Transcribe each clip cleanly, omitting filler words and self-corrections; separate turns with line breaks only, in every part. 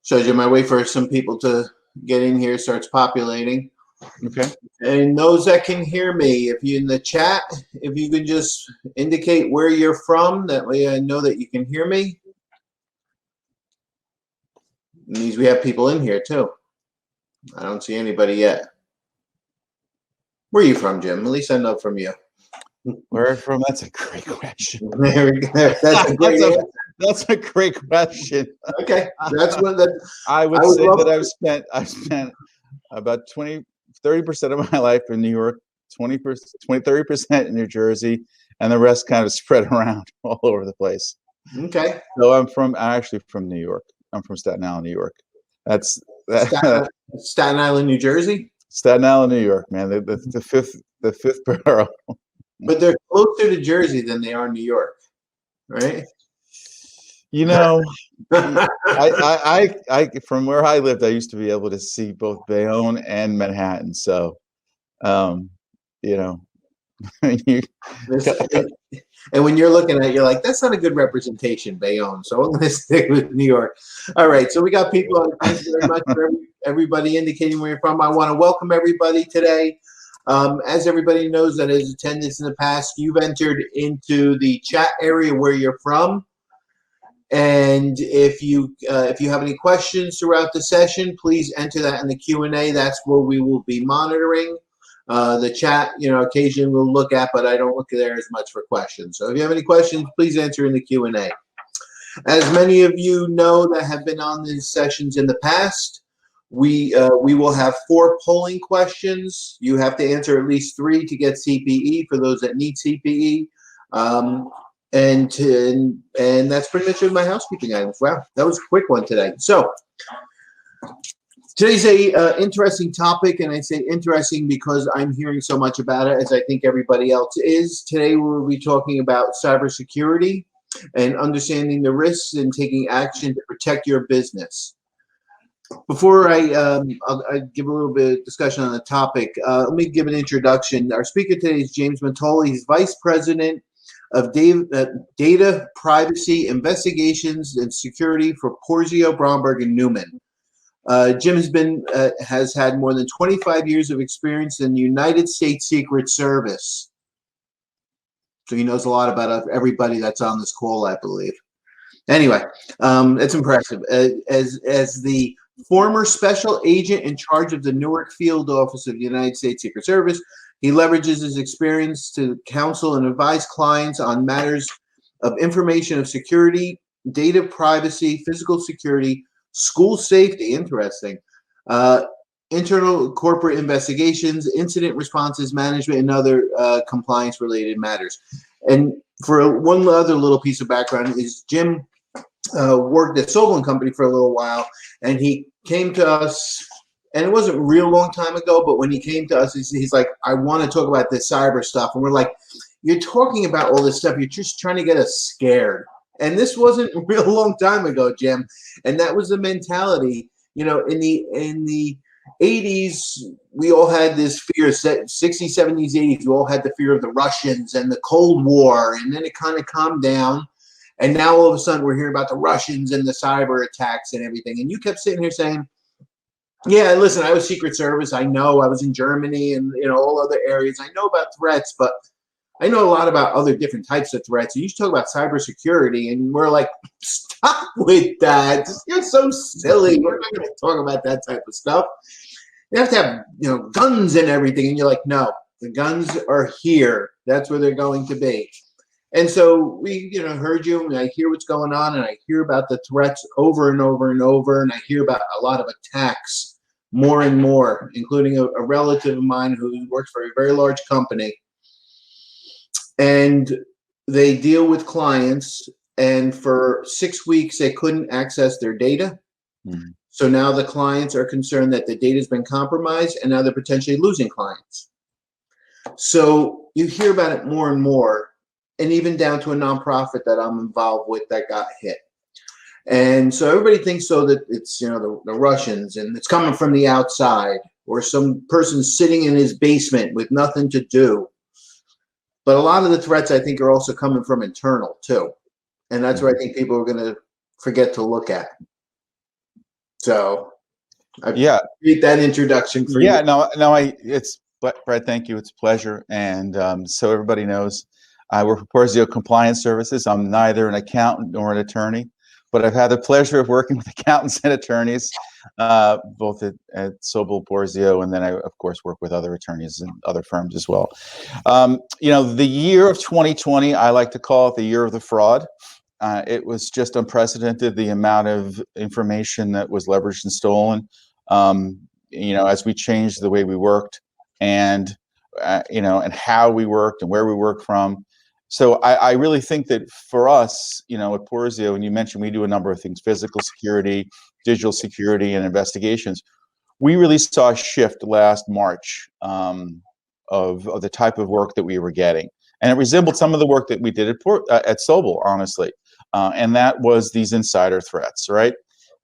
So Jim, I wait for some people to get in here, starts populating.
Okay.
And those that can hear me, if you in the chat, if you could just indicate where you're from, that way I know that you can hear me. It means we have people in here too. I don't see anybody yet. Where are you from, Jim? At least I know from you.
Where from? That's a great question.
There we go. That's a great answer.
That's a great question.
Okay, that's what that.
I would say that I've spent about 30% of my life in New York, 30% in New Jersey, and the rest kind of spread around all over the place.
Okay.
So I'm actually from New York. I'm from Staten Island, New York. That's
Staten Island, New Jersey.
Staten Island, New York, man. The fifth borough.
But they're closer to Jersey than they are New York, right?
You know, I from where I lived, I used to be able to see both Bayonne and Manhattan. So, you know,
and when you're looking at it, you're like, that's not a good representation, Bayonne. So I'm going to stick with New York. All right. So we got people. Thank you very much for everybody indicating where you're from. I want to welcome everybody today. As everybody knows that has attended in the past, you've entered into the chat area where you're from. And if you have any questions throughout the session, please enter that in the Q&A. That's where we will be monitoring. The chat, occasionally we'll look at, but I don't look there as much for questions. So if you have any questions, please enter in the Q&A. As many of you know that have been on these sessions in the past, we will have 4 polling questions. You have to answer at least 3 to get CPE for those that need CPE. And that's pretty much my housekeeping items. Wow, that was a quick one today. So today's a interesting topic, and I say interesting because I'm hearing so much about it, as I think everybody else is. Today we'll be talking about cybersecurity and understanding the risks and taking action to protect your business. Before I give a little bit of discussion on the topic, let me give an introduction. Our speaker today is James Montoli. He's Vice President of Data Privacy Investigations and Security for Porzio, Bromberg, and Newman. Jim has had more than 25 years of experience in the United States Secret Service. So he knows a lot about everybody that's on this call, I believe. Anyway, it's impressive. As the former special agent in charge of the Newark Field Office of the United States Secret Service, he leverages his experience to counsel and advise clients on matters of information of security, data privacy, physical security, school safety, interesting, internal corporate investigations, incident responses management, and other compliance-related matters. And for one other little piece of background is Jim worked at Sobel & Company for a little while, and he came to us, and it wasn't a real long time ago, but when he came to us, he's like, I want to talk about this cyber stuff. And we're like, you're talking about all this stuff, you're just trying to get us scared. And this wasn't a real long time ago, Jim. And that was the mentality. In the 80s, we all had this fear, 60s, 70s, 80s, we all had the fear of the Russians and the Cold War, and then it kind of calmed down. And now all of a sudden we're hearing about the Russians and the cyber attacks and everything. And you kept sitting here saying, yeah, listen, I was Secret Service. I know I was in Germany and all other areas. I know about threats, but I know a lot about other different types of threats. And you talk about cybersecurity, and we're like, stop with that. You're so silly. We're not going to talk about that type of stuff. You have to have guns and everything. And you're like, no, the guns are here. That's where they're going to be. And so we, heard you, and I hear what's going on, and I hear about the threats over and over and over, and I hear about a lot of attacks more and more, including a relative of mine who works for a very large company. And they deal with clients, and for 6 weeks, they couldn't access their data. Mm-hmm. So now the clients are concerned that the data has been compromised, and now they're potentially losing clients. So you hear about it more and more. And even down to a nonprofit that I'm involved with that got hit. And so everybody thinks that it's, the Russians, and it's coming from the outside, or some person sitting in his basement with nothing to do. But a lot of the threats, I think, are also coming from internal too. And that's where I think people are going to forget to look at. So I
Yeah.
appreciate that introduction for
Yeah,
you.
it's Brad, thank you. It's a pleasure. And so everybody knows I work for Porzio Compliance Services. I'm neither an accountant nor an attorney, but I've had the pleasure of working with accountants and attorneys, both at Sobel Porzio, and then I, of course, work with other attorneys and other firms as well. The year of 2020, I like to call it the year of the fraud. It was just unprecedented, the amount of information that was leveraged and stolen. As we changed the way we worked and and how we worked and where we worked from. So I really think that for us, at Porzio, and you mentioned we do a number of things: physical security, digital security, and investigations. We really saw a shift last March of the type of work that we were getting, and it resembled some of the work that we did at Sobel, honestly, and that was these insider threats, right?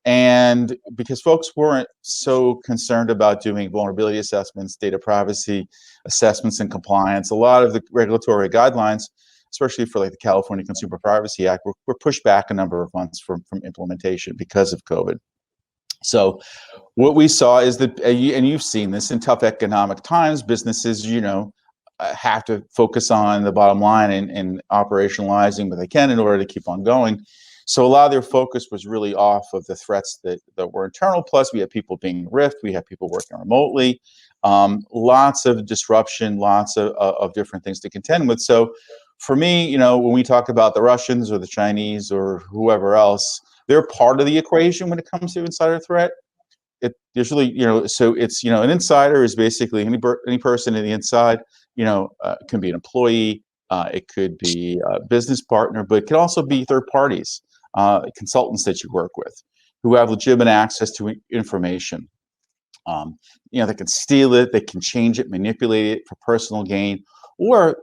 And because folks weren't so concerned about doing vulnerability assessments, data privacy assessments, and compliance, a lot of the regulatory guidelines, especially for like the California Consumer Privacy Act, were pushed back a number of months from implementation because of COVID. So what we saw is that, and you've seen this in tough economic times, businesses, have to focus on the bottom line and operationalizing what they can in order to keep on going. So a lot of their focus was really off of the threats that were internal. Plus, we had people being riffed. We had people working remotely. Lots of disruption, lots of different things to contend with. So for me, when we talk about the Russians or the Chinese or whoever else, they're part of the equation when it comes to insider threat. There's really, so it's, an insider is basically any person in the inside, can be an employee, it could be a business partner, but it could also be third parties, consultants that you work with who have legitimate access to information. They can steal it, they can change it, manipulate it for personal gain, or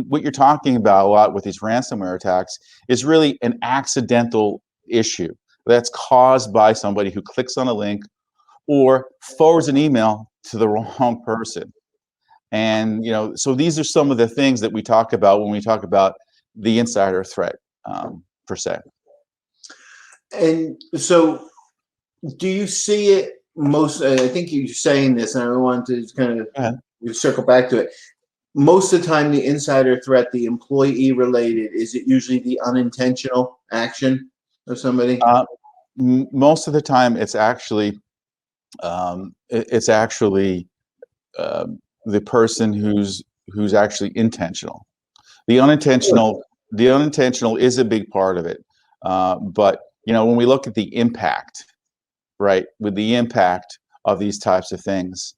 what you're talking about a lot with these ransomware attacks is really an accidental issue that's caused by somebody who clicks on a link or forwards an email to the wrong person. And, so these are some of the things that we talk about when we talk about the insider threat, per se.
And so do you see it I think you're saying this, and I wanted to kind of circle back to it. Most of the time, the insider threat, the employee related, is it usually the unintentional action of somebody?
Most of the time, it's actually the person who's actually intentional. The unintentional is a big part of it. But when we look at the impact, right, with the impact of these types of things,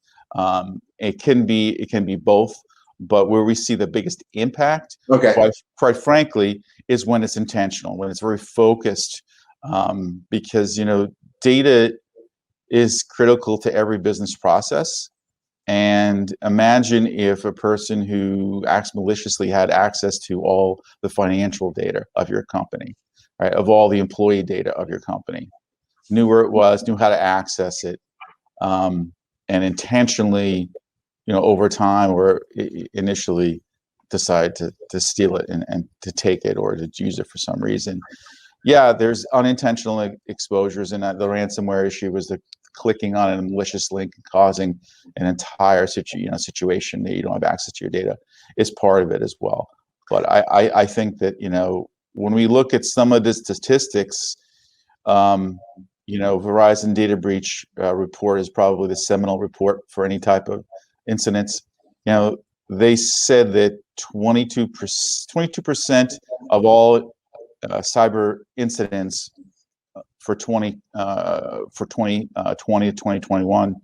it can be both. But where we see the biggest impact, quite frankly, is when it's intentional, when it's very focused, because data is critical to every business process. And imagine if a person who acts maliciously had access to all the financial data of your company, right, of all the employee data of your company, knew where it was, knew how to access it, and intentionally, over time or initially decide to steal it and to take it or to use it for some reason. Yeah, there's unintentional exposures, and the ransomware issue was the clicking on a malicious link causing an entire situation that you don't have access to your data is part of it as well. But I think that when we look at some of the statistics, Verizon data breach report is probably the seminal report for any type of incidents. They said that 22% of all cyber incidents for 2020 to 2021,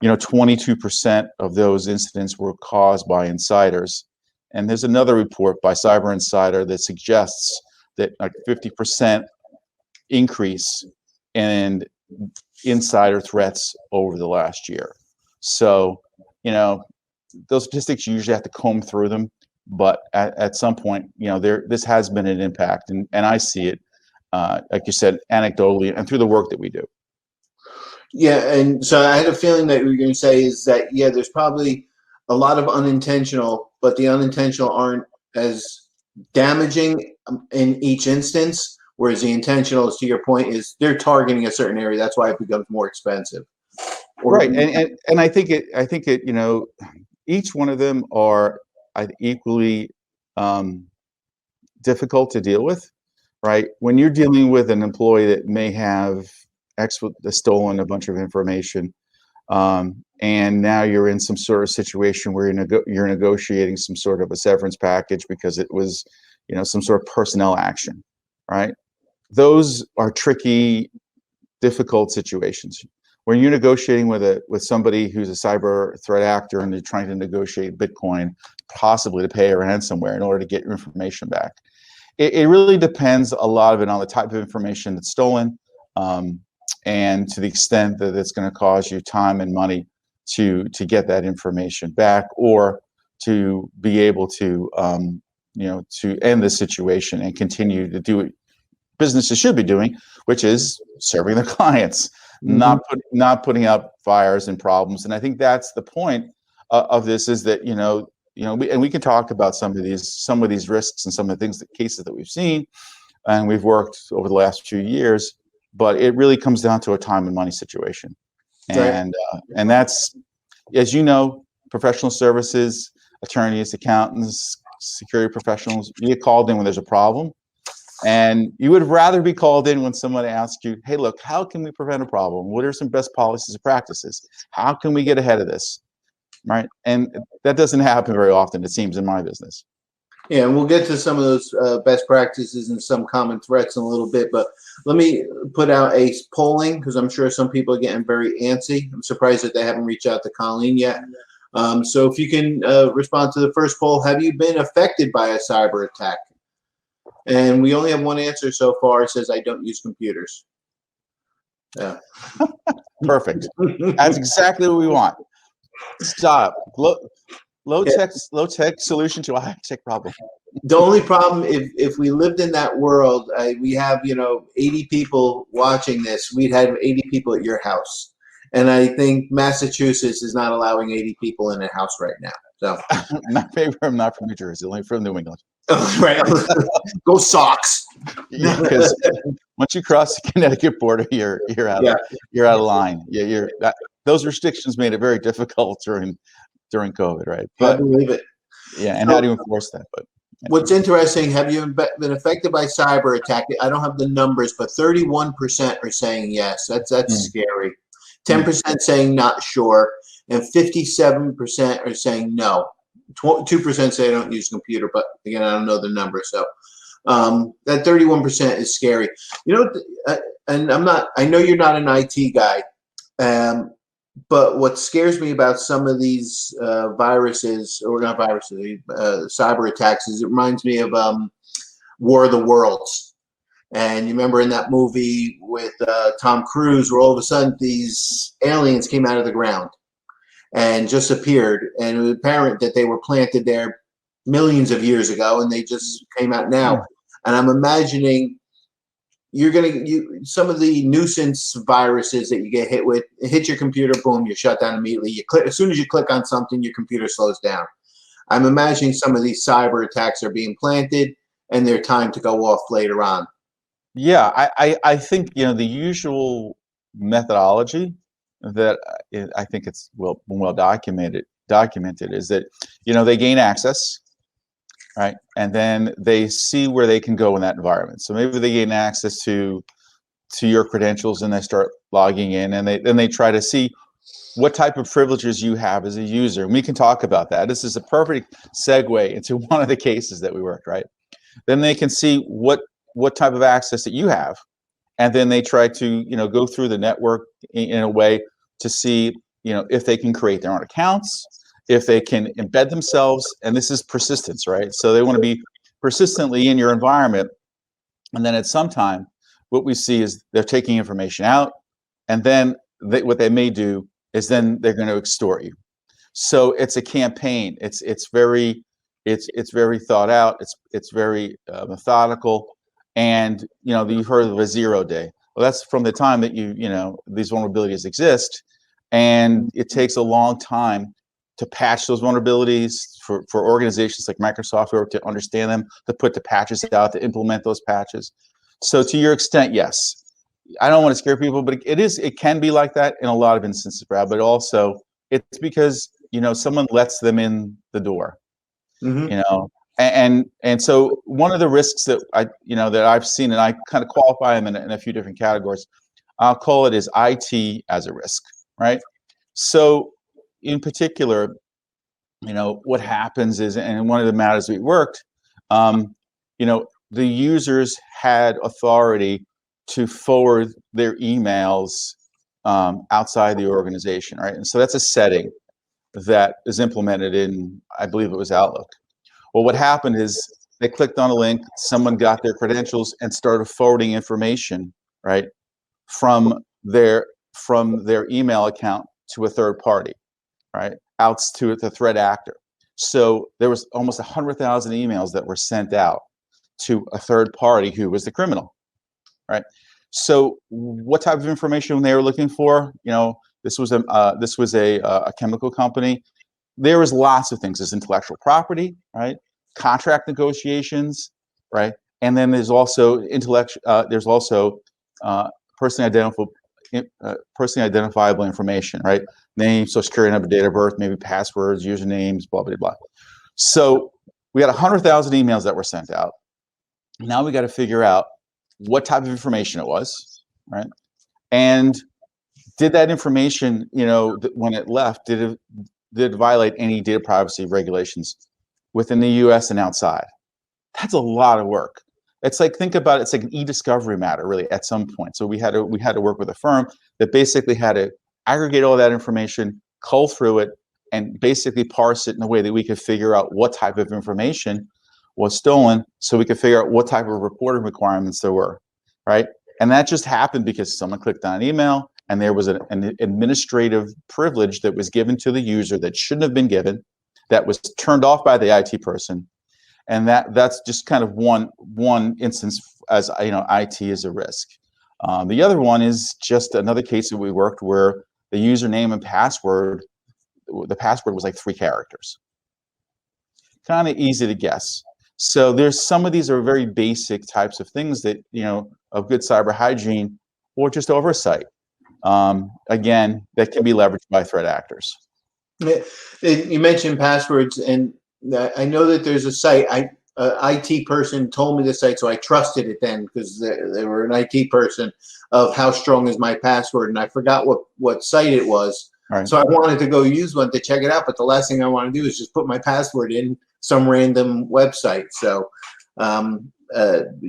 22% of those incidents were caused by insiders. And there's another report by Cyber Insider that suggests that like 50% increase in insider threats over the last year. So, those statistics, you usually have to comb through them, but at some point, this has been an impact, and I see it, like you said, anecdotally and through the work that we do.
Yeah, and so I had a feeling that you were going to say is that, yeah, there's probably a lot of unintentional, but the unintentional aren't as damaging in each instance, Whereas the intentionals, to your point, is they're targeting a certain area. That's why it becomes more expensive.
Right, and I think it, each one of them are equally difficult to deal with, right? When you're dealing with an employee that may have stolen a bunch of information, and now you're in some sort of situation where you're negotiating some sort of a severance package because it was, some sort of personnel action, right? Those are tricky, difficult situations. When you're negotiating with somebody who's a cyber threat actor and they're trying to negotiate Bitcoin, possibly to pay a ransomware in order to get your information back, it really depends a lot of it on the type of information that's stolen, and to the extent that it's going to cause you time and money to get that information back, or to be able to to end the situation and continue to do what businesses should be doing, which is serving their clients, not putting up fires and problems. And I think that's the point of this, is that we can talk about some of these risks and some of the cases that we've seen and we've worked over the last few years, but it really comes down to a time and money situation. And and that's, as you know, professional services, attorneys, accountants, security professionals, you get called in when there's a problem. And you would rather be called in when someone asks you, hey, look, how can we prevent a problem? What are some best policies and practices? How can we get ahead of this? Right? And that doesn't happen very often, it seems, in my business.
Yeah, and we'll get to some of those best practices and some common threats in a little bit, but let me put out a polling, because I'm sure some people are getting very antsy. I'm surprised that they haven't reached out to Colleen yet. So if you can respond to the first poll, have you been affected by a cyber attack? And we only have one answer so far. It says, I don't use computers. Yeah.
Perfect. That's exactly what we want. Stop. Low tech solution to a high tech problem.
The only problem, if we lived in that world, we have 80 people watching this. We'd have 80 people at your house, and I think Massachusetts is not allowing 80 people in a house right now. So
I'm not from New Jersey, only from New England.
Oh, right. Go Sox.
Yeah, because once you cross the Connecticut border, you're out of line. Yeah, those restrictions made it very difficult during COVID, right?
But I believe it.
Yeah, and how do you enforce that? But
what's interesting, have you been affected by cyber attack? I don't have the numbers, but 31% are saying yes. That's scary. 10% saying not sure, and 57% are saying no. 2% say I don't use computer, but again, I don't know the number. So that 31% is scary. And I know you're not an IT guy, but what scares me about some of these viruses, or not viruses, cyber attacks, is it reminds me of War of the Worlds. And you remember in that movie with Tom Cruise, where all of a sudden these aliens came out of the ground and just appeared, and it was apparent that they were planted there millions of years ago, and they just came out now. And I'm imagining some of the nuisance viruses that you get hit with, hit your computer, boom, you're shut down immediately. As soon as you click on something, your computer slows down. I'm imagining some of these cyber attacks are being planted, and they're timed to go off later on.
Yeah, I think the usual methodology that I think it's well documented is that they gain access, right, and then they see where they can go in that environment. So maybe they gain access to your credentials, and they start logging in, and they try to see what type of privileges you have as a user. And we can talk about that. This is a perfect segue into one of the cases that we worked, right? Then they can see what type of access that you have, and then they try to go through the network in a way to see if they can create their own accounts, if they can embed themselves, and this is persistence, right? So they want to be persistently in your environment, and then at some time what we see is they're taking information out, and then what they may do is then they're going to extort you. So it's a campaign. It's very thought out. It's very methodical. And you've heard of a 0 day. Well, that's from the time that these vulnerabilities exist, and it takes a long time to patch those vulnerabilities for organizations like Microsoft, or to understand them, to put the patches out, to implement those patches. So to your extent, yes. I don't want to scare people, but it can be like that in a lot of instances, Brad, but also it's because, someone lets them in the door,
Hmm.
and so one of the risks that that I've seen, and I kind of qualify them in a few different categories, I'll call it is IT as a risk, right? So in particular, what happens is, and one of the matters we worked, the users had authority to forward their emails outside the organization, right? And so that's a setting that is implemented in, I believe it was Outlook. Well, what happened is they clicked on a link, someone got their credentials and started forwarding information, right, from their email account to a third party, right, out to the threat actor. So there was almost 100,000 emails that were sent out to a third party who was the criminal, right? So what type of information they were looking for? This was a chemical company. There was lots of things. There's intellectual property, right? Contract negotiations, right? And then there's also personally identifiable information, right? Name, social security number, date of birth, maybe passwords, usernames, blah, blah, blah. So we had 100,000 emails that were sent out. Now we got to figure out what type of information it was, right? And did that information, when it left, did it violate any data privacy regulations within the US and outside? That's a lot of work. It's like, think about it, it's like an e-discovery matter, really, at some point. So we had to work with a firm that basically had to aggregate all that information, cull through it, and basically parse it in a way that we could figure out what type of information was stolen, so we could figure out what type of reporting requirements there were, right? And that just happened because someone clicked on an email and there was an administrative privilege that was given to the user that shouldn't have been given, that was turned off by the IT person. And that's just kind of one instance, as IT is a risk. The other one is just another case that we worked where the username and password, the password was like 3 characters. Kind of easy to guess. So there's some of these are very basic types of things that, of good cyber hygiene or just oversight. Again, that can be leveraged by threat actors.
You mentioned passwords, and I know that there's a site. IT person told me the site, so I trusted it then because they were an IT person, of how strong is my password, and I forgot what site it was.
Right.
So I wanted to go use one to check it out, but the last thing I want to do is just put my password in some random website. So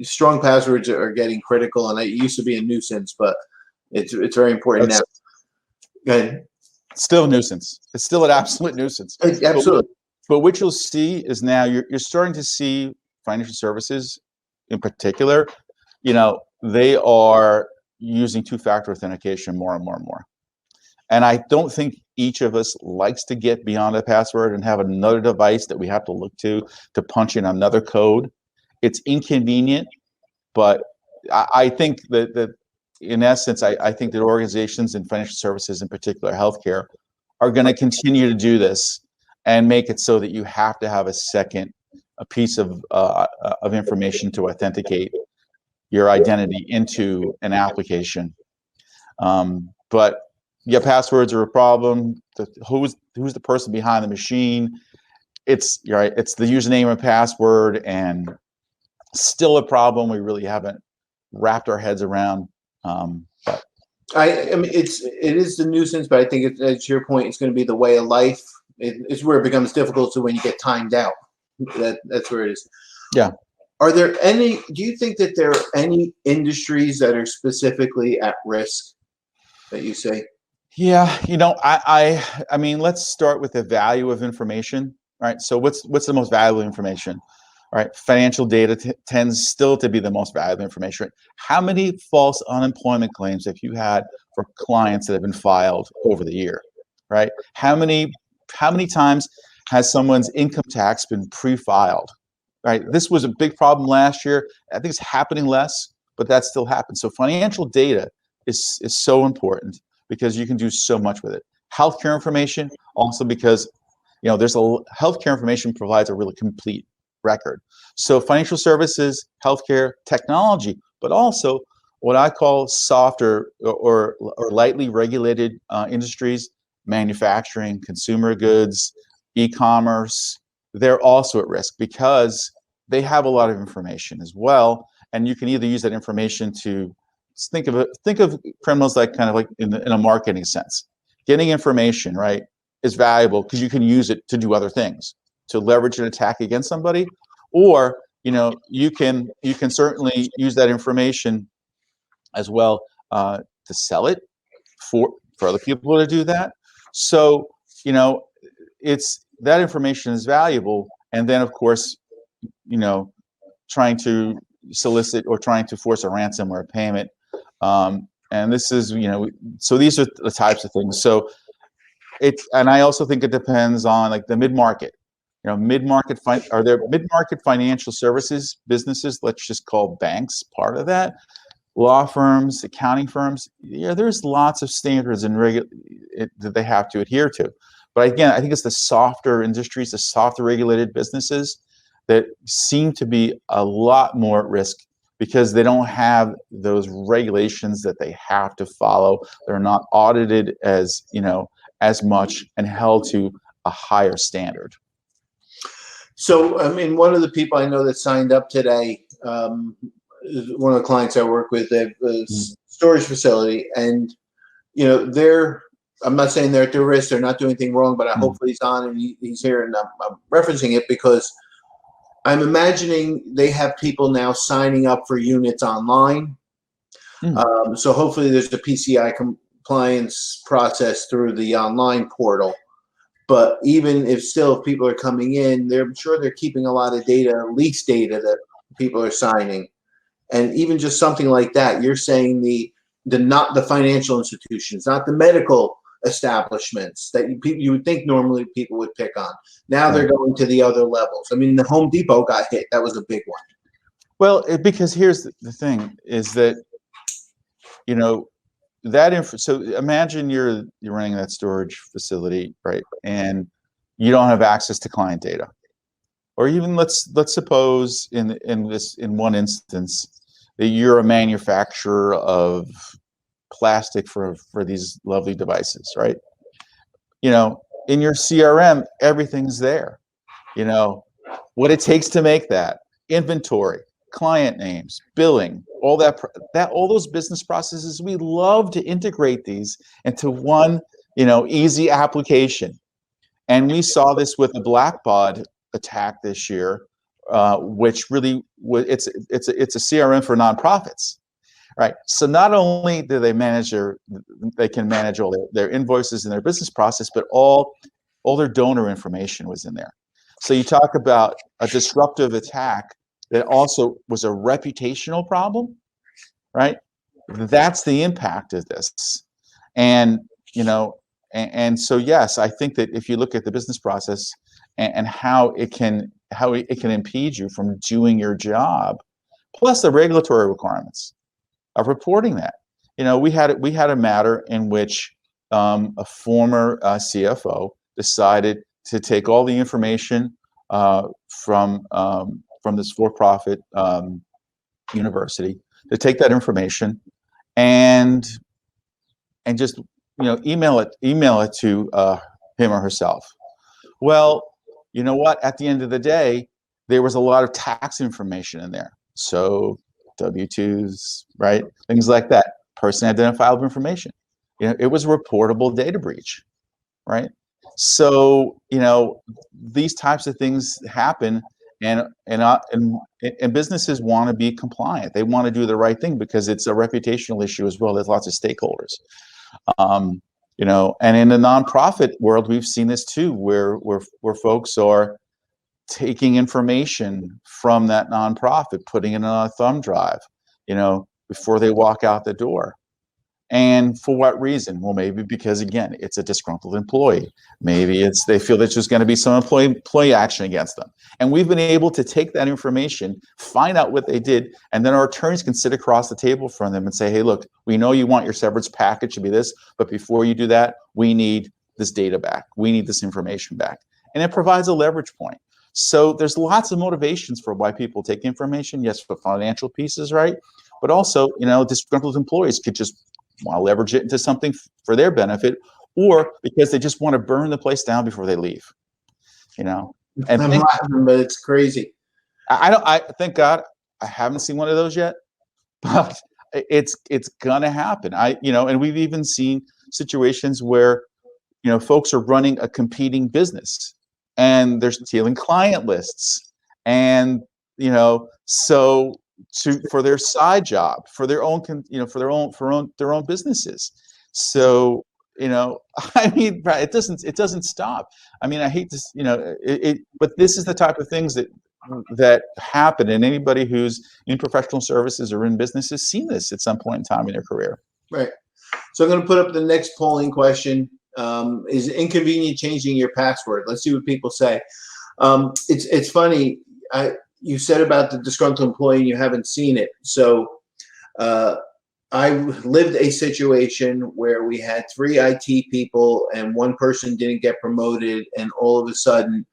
strong passwords are getting critical, and it used to be a nuisance, but it's very important now. Go ahead.
Still a nuisance. It's still an absolute nuisance.
Absolutely.
But what you'll see is now you're starting to see financial services in particular, they are using 2-factor authentication more and more and more. And I don't think each of us likes to get beyond a password and have another device that we have to look to punch in another code. It's inconvenient, but I think that in essence, I think that organizations and financial services, in particular healthcare, are going to continue to do this and make it so that you have to have a piece of information to authenticate your identity into an application. But yeah, passwords are a problem. Who's the person behind the machine? It's right. It's the username and password, and still a problem we really haven't wrapped our heads around. But
I mean, it is the nuisance, but I think to your point, it's going to be the way of life. It's where it becomes difficult. So when you get timed out, that's where it is.
Yeah.
Do you think that there are any industries that are specifically at risk that you say?
Yeah, I mean, let's start with the value of information, right? So what's the most valuable information, right? Financial data tends still to be the most valuable information. Right? How many false unemployment claims have you had for clients that have been filed over the year, right? How many times has someone's income tax been pre-filed, right? This was a big problem last year. I think it's happening less, but that still happens. So financial data is so important, because you can do so much with it. Healthcare information, also because healthcare information provides a really complete record. So financial services, healthcare, technology, but also what I call softer or lightly regulated industries, manufacturing, consumer goods, e-commerce, they're also at risk because they have a lot of information as well. And you can either use that information to think of criminals like kind of like in a marketing sense. Getting information, right, is valuable because you can use it to do other things, to leverage an attack against somebody, or you can certainly use that information as well to sell it for other people to do that. So it's that information is valuable, and then of course trying to solicit or trying to force a ransomware payment, and this is so these are the types of things. So and I also think it depends on like the mid-market. Are there mid-market financial services businesses? Let's just call banks part of that. Law firms, accounting firms. Yeah, there's lots of standards and that they have to adhere to. But again, I think it's the softer industries, the softer regulated businesses that seem to be a lot more at risk because they don't have those regulations that they have to follow. They're not audited as much and held to a higher standard.
So, I mean, one of the people I know that signed up today, one of the clients I work with, they have a storage facility, and I'm not saying they're at their risk, they're not doing anything wrong, but hopefully he's on and he's here, and I'm referencing it because I'm imagining they have people now signing up for units online. So hopefully there's a PCI compliance process through the online portal. But even if people are coming in, I'm sure they're keeping a lot of data, lease data that people are signing. And even just something like that, you're saying not the financial institutions, not the medical establishments that you would think normally people would pick on. Now they're going to the other levels. I mean, the Home Depot got hit. That was a big one.
Well, because here's the thing is that, so imagine you're running that storage facility, right? And you don't have access to client data. Or even let's suppose in one instance that you're a manufacturer of plastic for these lovely devices, right? In your CRM, everything's there. What it takes to make that, inventory, client names, billing, all those business processes. We love to integrate these into one, easy application. And we saw this with the Blackbaud attack this year, which really it's a CRM for nonprofits, right? So not only do they can manage all their invoices and their business process, but all their donor information was in there. So you talk about a disruptive attack that also was a reputational problem, right? That's the impact of this. And and so yes, I think that if you look at the business process and how it can impede you from doing your job, plus the regulatory requirements of reporting that. We had a matter in which a former CFO decided to take all the information from this for-profit university, to take that information and just email it to him or herself. Well, you know what? At the end of the day, there was a lot of tax information in there. So W-2s, right? Things like that. Person identifiable information. It was a reportable data breach, right? So these types of things happen, and businesses want to be compliant. They want to do the right thing because it's a reputational issue as well. There's lots of stakeholders. And in the nonprofit world, we've seen this too, where folks are taking information from that nonprofit, putting it on a thumb drive, before they walk out the door. And for what reason? Well, maybe because, again, it's a disgruntled employee. Maybe they feel that there's going to be some employee action against them. And we've been able to take that information, find out what they did, and then our attorneys can sit across the table from them and say, hey, look, we know you want your severance package to be this, but before you do that, we need this data back. We need this information back. And it provides a leverage point. So there's lots of motivations for why people take information. Yes, for financial pieces, right? But also, disgruntled employees could just want to leverage it into something for their benefit, or because they just want to burn the place down before they leave. And
I'm laughing, but it's crazy.
I thank God I haven't seen one of those yet, but it's gonna happen. And we've even seen situations where folks are running a competing business and they're stealing client lists, and so for their side job, for their own their own businesses. So I mean, it doesn't stop. I mean, I hate this, but this is the type of things that happen, and anybody who's in professional services or in business has seen this at some point in time in their career.
Right. So I'm going to put up the next polling question. Is it inconvenient changing your password? Let's see what people say. It's funny. You said about the disgruntled employee and you haven't seen it. So I lived a situation where we had 3 IT people and one person didn't get promoted, and all of a sudden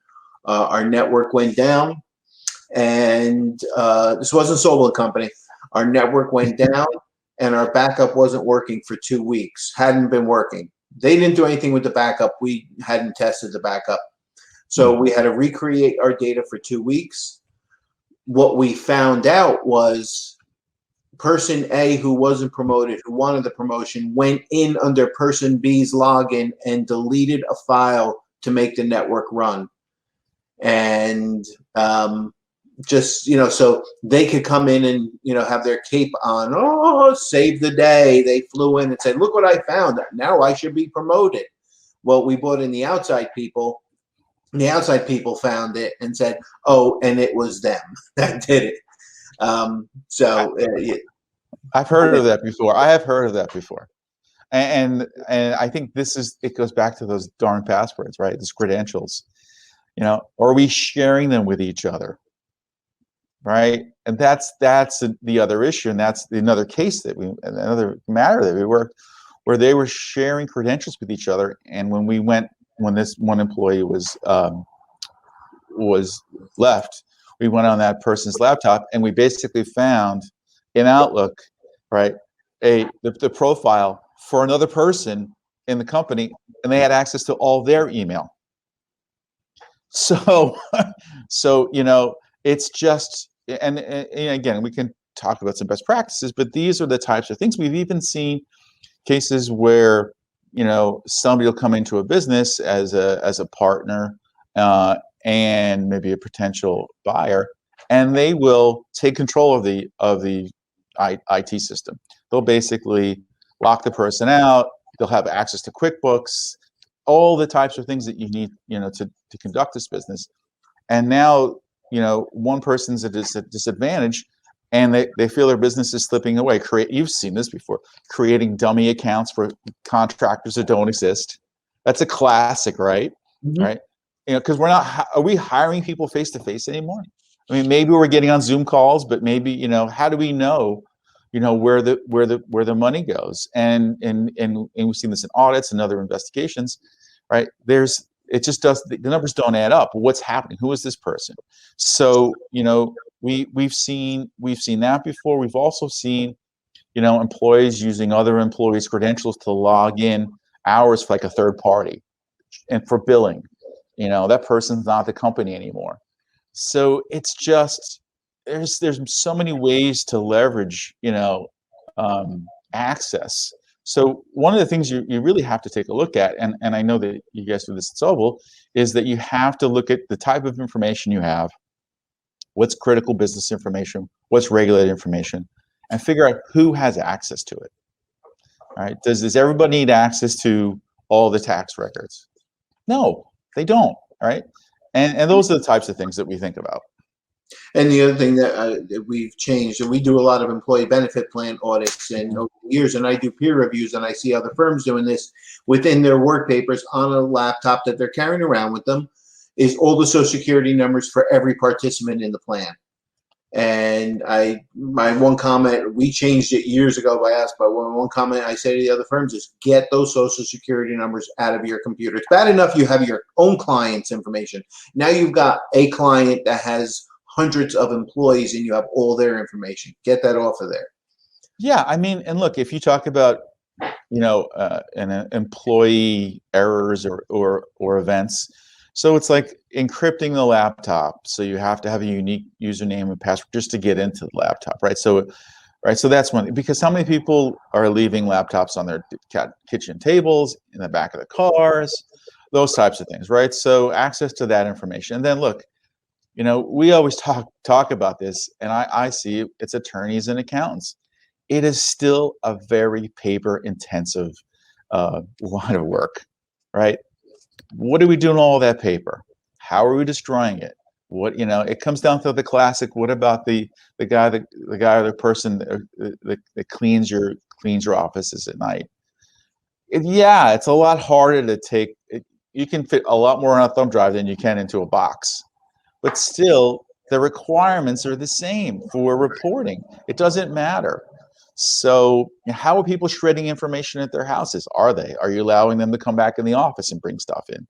our network went down. And this wasn't Sobel Company. Our network went down and our backup wasn't working for 2 weeks, hadn't been working. They didn't do anything with the backup. We hadn't tested the backup. So we had to recreate our data for 2 weeks. What we found out was person A, who wasn't promoted, who wanted the promotion, went in under person B's login and deleted a file to make the network run. And just, so they could come in and, have their cape on. Oh, save the day. They flew in and said, look what I found. Now I should be promoted. Well, we brought in the outside people. The outside people found it and said, oh, and it was them that did it.
I've heard of that before. I have heard of that before. And I think it goes back to those darn passwords, right? Those credentials. Are we sharing them with each other? Right. And that's the other issue. And that's another case another matter that we worked, where they were sharing credentials with each other. And when this one employee was left, we went on that person's laptop and we basically found in Outlook, right, the profile for another person in the company, and they had access to all their email. So it's just, and again, we can talk about some best practices, but these are the types of things. We've even seen cases where somebody will come into a business as a partner and maybe a potential buyer, and they will take control of the IT system. They'll basically lock the person out. They'll have access to QuickBooks, all the types of things that you need, to conduct this business. And now, one person's at a disadvantage, and they feel their business is slipping away. You've seen this before, creating dummy accounts for contractors that don't exist. That's a classic, right? Mm-hmm. Right? Because are we hiring people face to face anymore? I mean, maybe we're getting on Zoom calls, but maybe, how do we know, where the money goes? And we've seen this in audits and other investigations, right? The numbers don't add up. What's happening? Who is this person? So, we've seen that before. We've also seen, employees using other employees' credentials to log in hours for like a third party and for billing. That person's not the company anymore. So it's just, there's so many ways to leverage, access. So one of the things you really have to take a look at, and I know that you guys do this at Sobel, is that you have to look at the type of information you have, what's critical business information, what's regulated information, and figure out who has access to it. All right? Does everybody need access to all the tax records? No, they don't. Right? And those are the types of things that we think about.
And the other thing that we've changed, and we do a lot of employee benefit plan audits and over the years, and I do peer reviews, and I see other firms doing this within their work papers on a laptop that they're carrying around with them, is all the Social Security numbers for every participant in the plan. And my one comment, we changed it years ago by us, but one comment I say to the other firms is get those social security numbers out of your computer. It's bad enough you have your own client's information. Now you've got a client that has hundreds of employees and you have all their information. Get that off of there.
Yeah, I mean, and look, if you talk about, an employee errors or events, so it's like encrypting the laptop. So you have to have a unique username and password just to get into the laptop, right? So that's one, because how many people are leaving laptops on their kitchen tables, in the back of the cars, those types of things, right? So access to that information. And then look, we always talk about this, and I see it's attorneys and accountants. It is still a very paper-intensive line of work, right? What are we doing all that paper? How are we destroying it? It comes down to the classic. What about the guy or the person that cleans your offices at night? It's a lot harder to take. You can fit a lot more on a thumb drive than you can into a box, but still, the requirements are the same for reporting. It doesn't matter. So how are people shredding information at their houses? Are you allowing them to come back in the office and bring stuff in,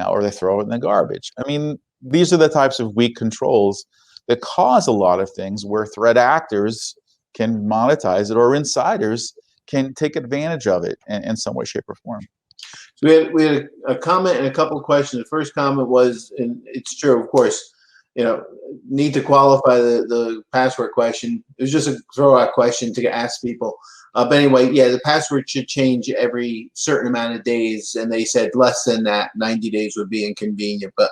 or they throw it in the garbage? I mean, these are the types of weak controls that cause a lot of things where threat actors can monetize it, or insiders can take advantage of it in some way, shape, or form.
So we had a comment and a couple of questions. The first comment was, and it's true, of course, need to qualify the password question. It was just a throw-out question to ask people. But anyway, yeah, the password should change every certain amount of days, and they said less than that, 90 days would be inconvenient. But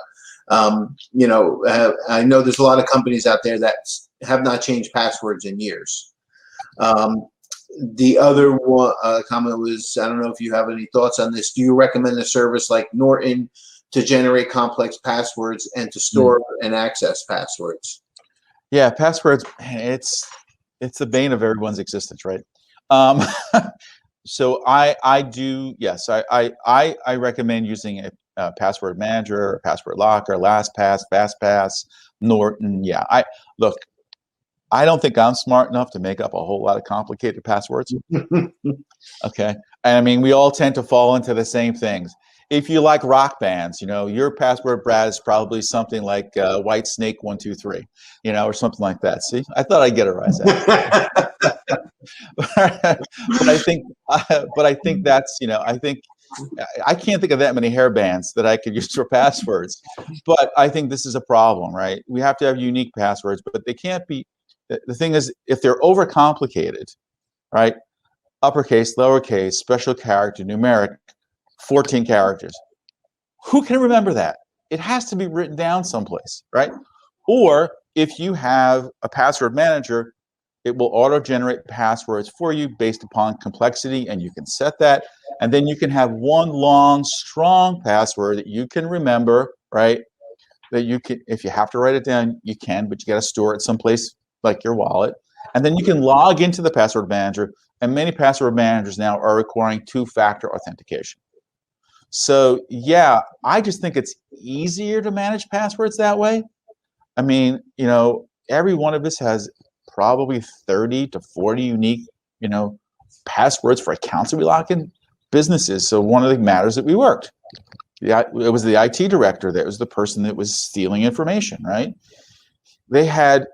I know there's a lot of companies out there that have not changed passwords in years. The other one comment was, I don't know if you have any thoughts on this. Do you recommend a service like Norton to generate complex passwords and to store and access passwords?
Yeah, passwords, it's the bane of everyone's existence, right? So I do, yes, I recommend using a password manager, a password locker, LastPass, FastPass, Norton. Yeah, I don't think I'm smart enough to make up a whole lot of complicated passwords. Okay. And I mean, we all tend to fall into the same things. If you like rock bands, your password, Brad, is probably something like White Snake 123, or something like that. See, I thought I'd get a rise out of it. But I think that's, I think I can't think of that many hair bands that I could use for passwords. But I think this is a problem, right? We have to have unique passwords, but they can't be. The thing is, if they're overcomplicated, right? Uppercase, lowercase, special character, numeric, 14 characters. Who can remember that? It has to be written down someplace, right? Or if you have a password manager, it will auto-generate passwords for you based upon complexity, and you can set that. And then you can have one long, strong password that you can remember, right? That you can, if you have to write it down, you can, but you got to store it someplace like your wallet. And then you can log into the password manager, and many password managers now are requiring two-factor authentication. So yeah, I just think it's easier to manage passwords that way. I mean, every one of us has probably 30 to 40 unique, passwords for accounts that we lock in businesses. So one of the matters that we worked, it was the IT director that was the person that was stealing information, right? They had,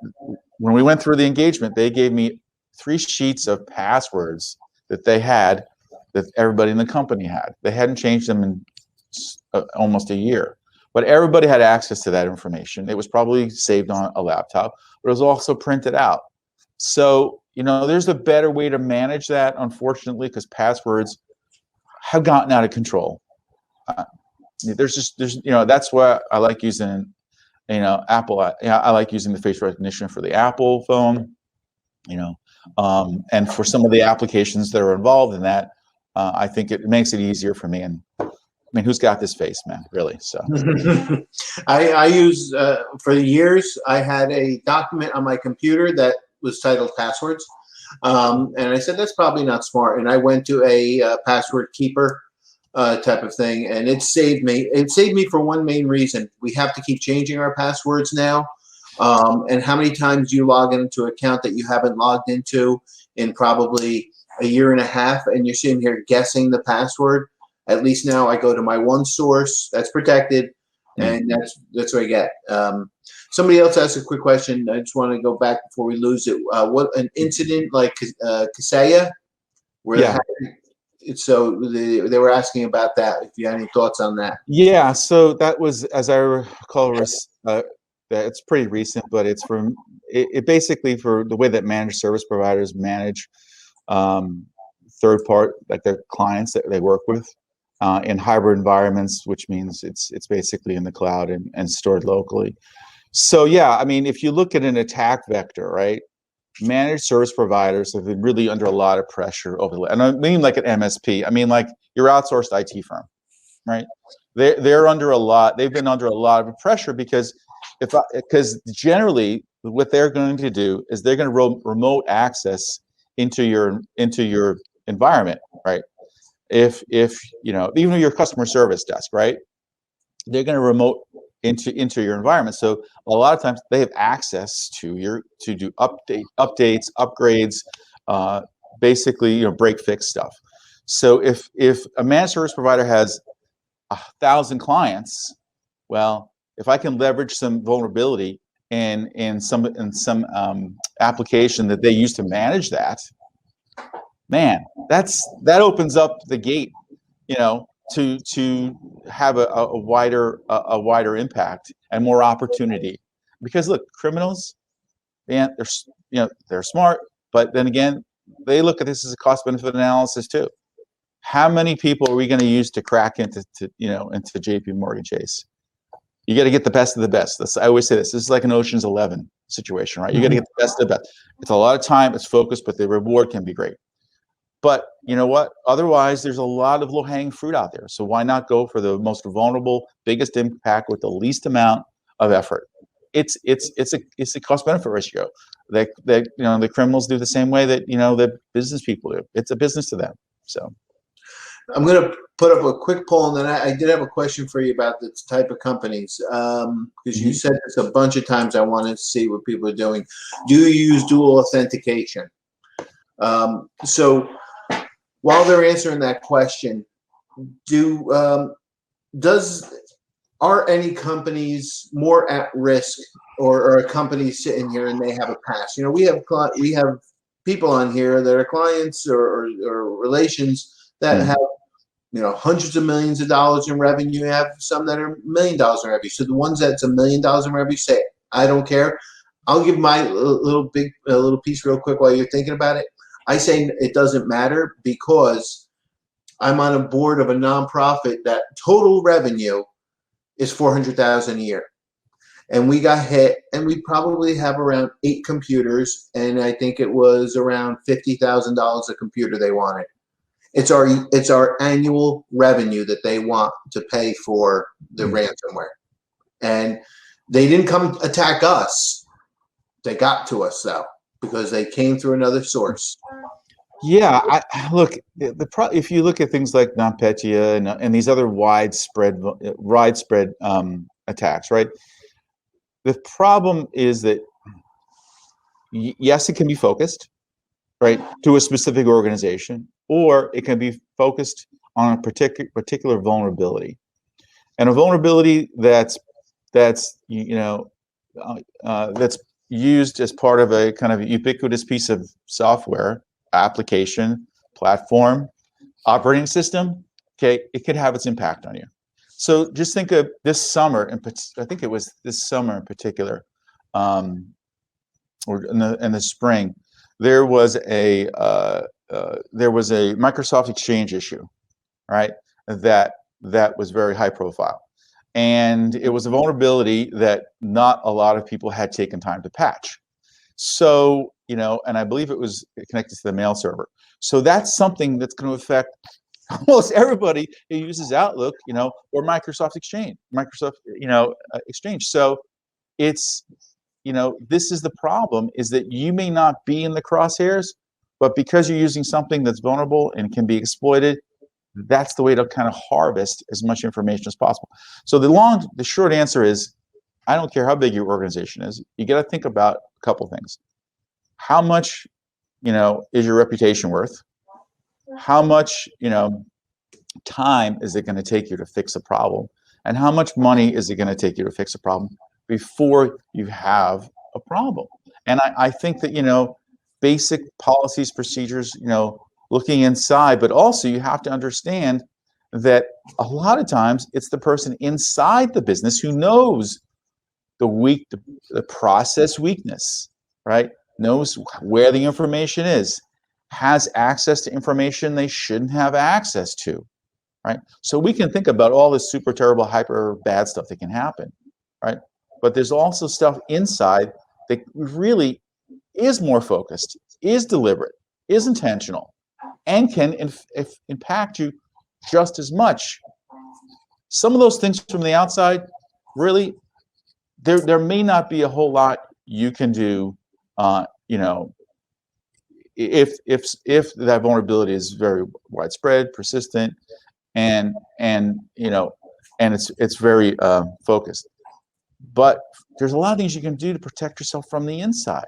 when we went through the engagement, they gave me 3 sheets of passwords that they had, that everybody in the company had. They hadn't changed them in almost a year, but everybody had access to that information. It was probably saved on a laptop, but it was also printed out. So, there's a better way to manage that, unfortunately, because passwords have gotten out of control. There's that's why I like using, Apple. I like using the face recognition for the Apple phone, and for some of the applications that are involved in that, I think it makes it easier for me. And I mean, who's got this face, man? Really? So
I use, for years, I had a document on my computer that was titled passwords. And I said, that's probably not smart. And I went to a password keeper type of thing, and it saved me. It saved me for one main reason. We have to keep changing our passwords now. And how many times you log into an account that you haven't logged into in probably a year and a half, and you're sitting here guessing the password. At least now I go to my one source that's protected, and that's what I get. Somebody else asked a quick question. I just want to go back before we lose it. What an incident like Kaseya, where
Yeah.
so they were asking about that. If you had any thoughts on that.
Yeah, so that was, as I recall, it's pretty recent, but it's from it basically for the way that managed service providers manage third part, like their clients that they work with in hybrid environments, which means it's basically in the cloud and stored locally. So yeah, I mean, if you look at an attack vector, right? Managed service providers have been really under a lot of pressure over the, and I mean like an MSP. I mean like your outsourced IT firm, right? They're under a lot. They've been under a lot of pressure because generally what they're going to do is they're going to remote access into your environment, right? If you know, even your customer service desk, right? They're going to remote into your environment. So a lot of times they have access to do updates, upgrades, basically, you know, break fix stuff. So if a managed service provider has 1,000 clients, well, if I can leverage some vulnerability in some application that they use to manage that, man, that opens up the gate, you know, to have a wider impact and more opportunity. Because look, criminals, man, they're smart, but then again, they look at this as a cost benefit analysis too. How many people are we going to use to crack into JP Morgan Chase? You got to get the best of the best. I always say this is like an Ocean's 11 situation, right? You got to get the best of the best. It's a lot of time, it's focused, but the reward can be great. But you know what? Otherwise, there's a lot of low-hanging fruit out there. So why not go for the most vulnerable, biggest impact with the least amount of effort? It's a cost-benefit ratio. That you know, the criminals do the same way that, you know, the business people do. It's a business to them. So
I'm going to put up a quick poll, and then I did have a question for you about this type of companies, because you said this a bunch of times. I wanted to see what people are doing. Do you use dual authentication? So while they're answering that question, are any companies more at risk, or are companies sitting here and they have a past? You know, we have people on here that are clients or relations that have, you know, hundreds of millions of dollars in revenue. You have some that are $1 million in revenue. So the ones that's $1 million in revenue say, I don't care. I'll give my little piece real quick while you're thinking about it. I say it doesn't matter because I'm on a board of a nonprofit that total revenue is $400,000 a year. And we got hit, and we probably have around 8 computers, and I think it was around $50,000 a computer they wanted. It's our annual revenue that they want to pay for the ransomware. And they didn't come attack us. They got to us though, because they came through another source.
yeah, look, if you look at things like NotPetya and these other widespread attacks, right? The problem is that yes, it can be focused, right, to a specific organization, or it can be focused on a particular vulnerability, and a vulnerability that's used as part of a kind of ubiquitous piece of software, application, platform, operating system. Okay, it could have its impact on you. So just think of this summer, and I think it was this summer in particular, or in the spring, there was a Microsoft Exchange issue, right? That was very high profile, and it was a vulnerability that not a lot of people had taken time to patch. So, you know, and I believe it was connected to the mail server. So that's something that's going to affect almost everybody who uses Outlook, you know, or Microsoft Exchange. So it's, you know, this is the problem, is that you may not be in the crosshairs, but because you're using something that's vulnerable and can be exploited, that's the way to kind of harvest as much information as possible. So the short answer is, I don't care how big your organization is, you got to think about a couple things. How much, is your reputation worth? How much, time is it going to take you to fix a problem? And how much money is it going to take you to fix a problem before you have a problem? And I think that, basic policies, procedures, looking inside, but also you have to understand that a lot of times it's the person inside the business who knows the process weakness, right? Knows where the information is, has access to information they shouldn't have access to, right? So we can think about all this super terrible, hyper bad stuff that can happen, right? But there's also stuff inside that really is more focused, is deliberate, is intentional, and can impact you just as much. Some of those things from the outside, really, there may not be a whole lot you can do, if that vulnerability is very widespread, persistent, and it's very focused. But there's a lot of things you can do to protect yourself from the inside.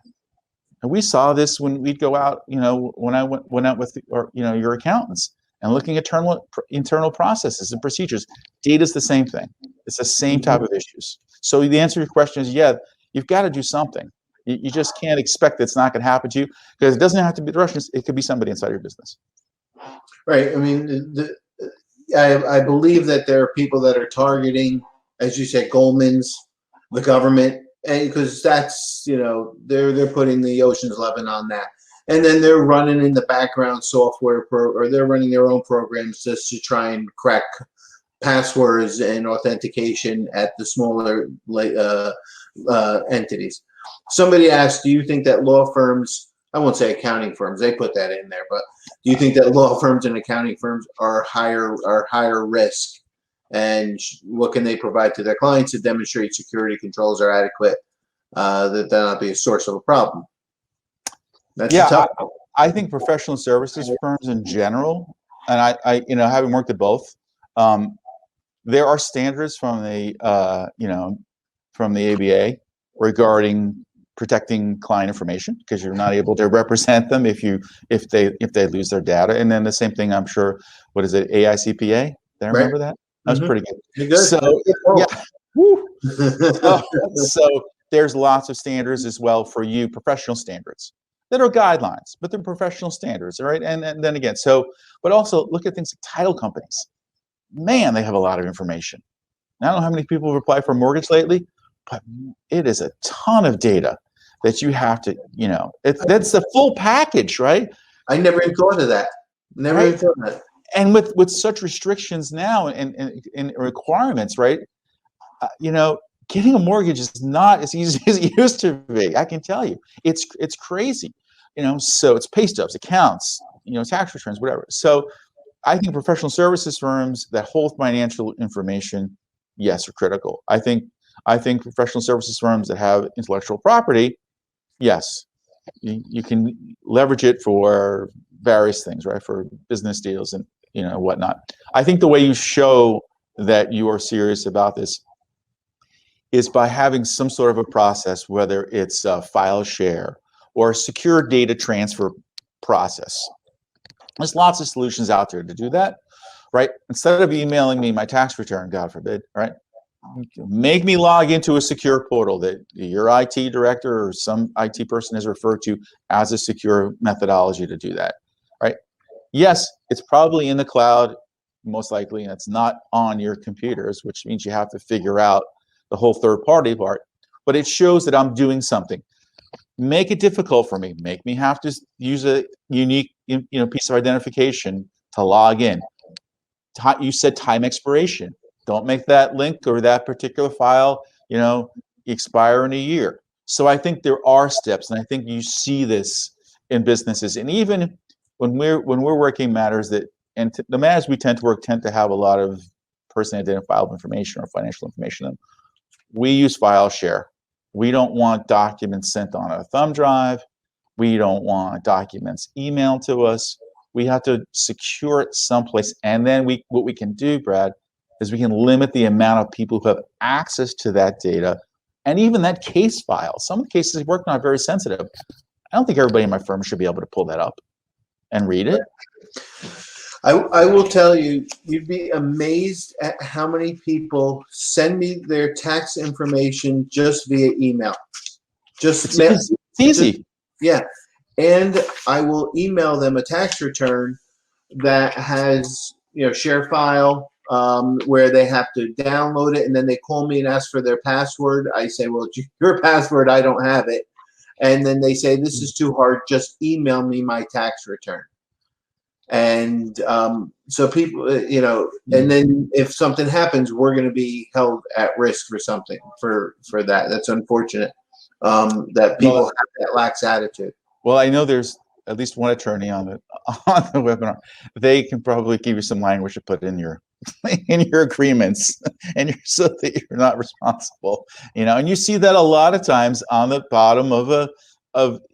And we saw this when we'd go out, when I went out with your accountants and looking at internal processes and procedures. Data is the same thing. It's the same type of issues. So the answer to your question is, yeah, you've got to do something. You just can't expect that it's not going to happen to you, because it doesn't have to be the Russians. It could be somebody inside your business.
Right. I mean, I believe that there are people that are targeting, as you said, Goldman's, the government, and because that's, they're putting the Ocean's 11 on that. And then they're running in the background software or they're running their own programs just to try and crack passwords and authentication at the smaller entities. Somebody asked, do you think that law firms, I won't say accounting firms, they put that in there, but do you think that law firms and accounting firms are higher risk? And what can they provide to their clients to demonstrate security controls are adequate, that they'll not be a source of a problem? That's tough.
I think professional services firms in general, and I having worked at both, there are standards from the ABA regarding protecting client information, because you're not able to represent them if they lose their data. And then the same thing, I'm sure, what is it, AICPA? Did I remember that? That was pretty good. So yeah, so there's lots of standards as well for you, professional standards that are guidelines, but they're professional standards, right? And then again, but also look at things like title companies. Man, they have a lot of information. I don't know how many people have applied for a mortgage lately, but it is a ton of data that you have to, that's the full package, right?
I never even thought of that. Never even thought of that.
And with such restrictions now and requirements, right? Getting a mortgage is not as easy as it used to be. I can tell you, it's crazy. So it's pay stubs, accounts, tax returns, whatever. So I think professional services firms that hold financial information, yes, are critical. I think professional services firms that have intellectual property, yes, you can leverage it for various things, right? For business deals and whatnot. I think the way you show that you are serious about this is by having some sort of a process, whether it's a file share or a secure data transfer process. There's lots of solutions out there to do that, right? Instead of emailing me my tax return, God forbid, right? Make me log into a secure portal that your IT director or some IT person has referred to as a secure methodology to do that, right? Yes, it's probably in the cloud, most likely, and it's not on your computers, which means you have to figure out the whole third-party part, but it shows that I'm doing something. Make it difficult for me. Make me have to use a unique, piece of identification to log in. You said time expiration. Don't make that link or that particular file, expire in a year. So I think there are steps, and I think you see this in businesses, and even when we're working matters the matters we tend to have a lot of personally identifiable information or financial information. We use file share. We don't want documents sent on a thumb drive. We don't want documents emailed to us. We have to secure it someplace. And then what we can do, Brad, is we can limit the amount of people who have access to that data And even that case file, some of the cases I've worked on are very sensitive. I don't think everybody in my firm should be able to pull that up and read it.
I will tell you, you'd be amazed at how many people send me their tax information just via email.
It's easy.
Yeah. And I will email them a tax return that has, share file, where they have to download it, and then they call me and ask for their password. I say, well, it's your password, I don't have it. And then they say, this is too hard, just email me my tax return. And so people, and then if something happens, we're going to be held at risk for something for that. That's unfortunate that people have that lax attitude.
Well, I know there's at least one attorney on the webinar. They can probably give you some language to put in your agreements, and so that you're not responsible. And you see that a lot of times on the bottom of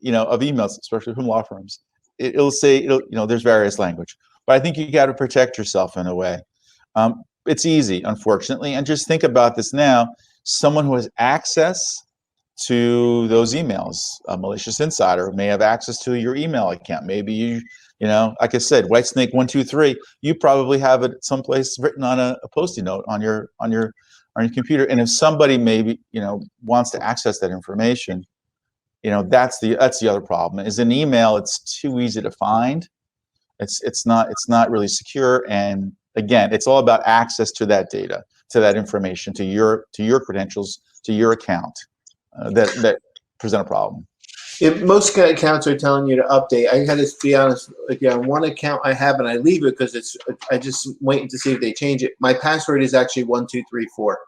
emails, especially from law firms. It'll say, there's various language, but I think you got to protect yourself in a way. It's easy, unfortunately, and just think about this now. Someone who has access to those emails, a malicious insider may have access to your email account. Maybe you like I said, Whitesnake123, you probably have it someplace written on a Post-it note on your computer. And if somebody maybe, wants to access that information, that's the other problem. Is an email, it's too easy to find. It's not really secure. And again, it's all about access to that data, to that information, to your credentials, to your account that present a problem.
If most accounts are telling you to update, I got to be honest. Again, one account I have and I leave it because I just waiting to see if they change it. My password is actually 1234.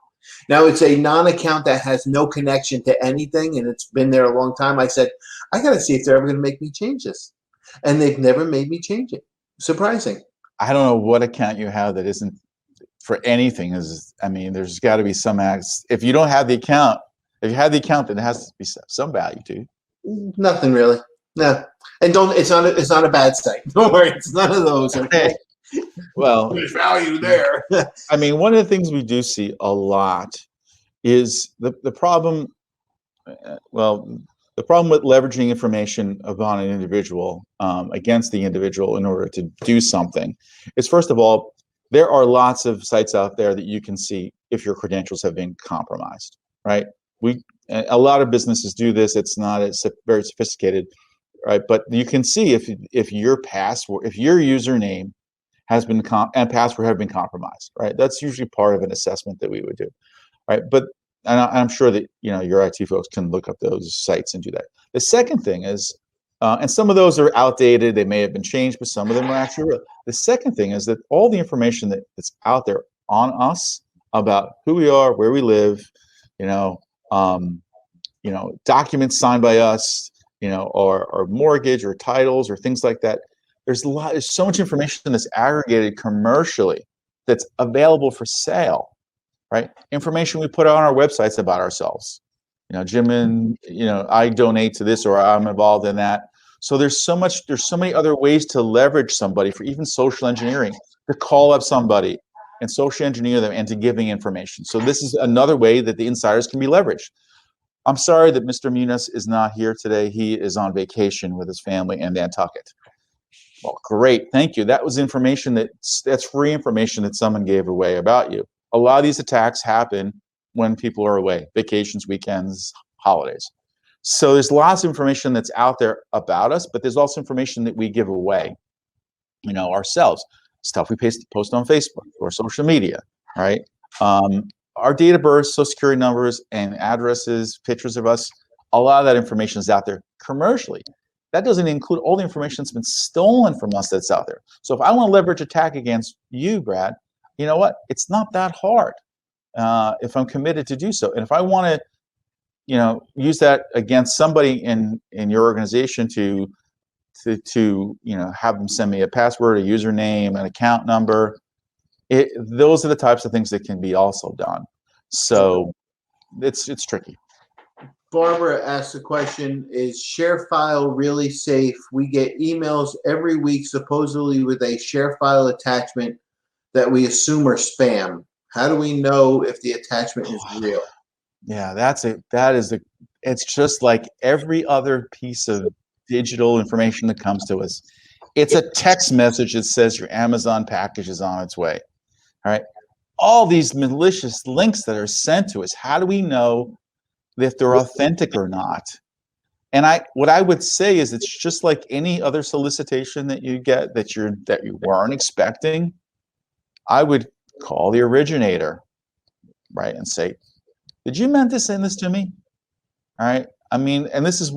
Now it's a non-account that has no connection to anything, and it's been there a long time. I said, I got to see if they're ever going to make me change this, and they've never made me change it. Surprising.
I don't know what account you have that isn't for anything. There's got to be some acts. If you don't have the account, if you have the account, then it has to be some value to you.
Nothing really. No, and it's not a bad site. Don't worry, it's none of those. Okay.
Well,
there's value there.
One of the things we do see a lot is the problem. The problem with leveraging information upon an individual against the individual in order to do something is, first of all, there are lots of sites out there that you can see if your credentials have been compromised, right? A lot of businesses do this. It's not very sophisticated, right? But you can see if your password, if your username has been and password have been compromised, right? That's usually part of an assessment that we would do, right? But I'm sure that your IT folks can look up those sites and do that. The second thing is, and some of those are outdated, they may have been changed, but some of them are actually real. The second thing is that all the information that's out there on us about who we are, where we live, documents signed by us, or mortgage or titles or things like that. There's so much information that's aggregated commercially that's available for sale, right? Information we put on our websites about ourselves. Jim and I donate to this, or I'm involved in that. So there's so many other ways to leverage somebody for even social engineering, to call up somebody and social engineer them into giving information. So this is another way that the insiders can be leveraged. I'm sorry that Mr. Muniz is not here today. He is on vacation with his family in Nantucket. Well, great, thank you. That was information that's free information that someone gave away about you. A lot of these attacks happen when people are away, vacations, weekends, holidays. So there's lots of information that's out there about us, but there's also information that we give away, ourselves, stuff we post on Facebook or social media, right? Our date of birth, social security numbers, and addresses, pictures of us, a lot of that information is out there commercially. That doesn't include all the information that's been stolen from us that's out there. So if I want to leverage attack against you, Brad, you know what? It's not that hard if I'm committed to do so. And if I want to, use that against somebody in your organization to have them send me a password, a username, an account number, those are the types of things that can be also done. So it's tricky.
Barbara asked the question, is ShareFile really safe? We get emails every week supposedly with a ShareFile attachment that we assume are spam. How do we know if the attachment is real?
Yeah, it's just like every other piece of digital information that comes to us. It's a text message that says your Amazon package is on its way. All right. All these malicious links that are sent to us, how do we know if they're authentic or not? And what I would say is it's just like any other solicitation that you get that you weren't expecting. I would call the originator, right, and say, did you meant to send this to me? All right. I mean, and this is,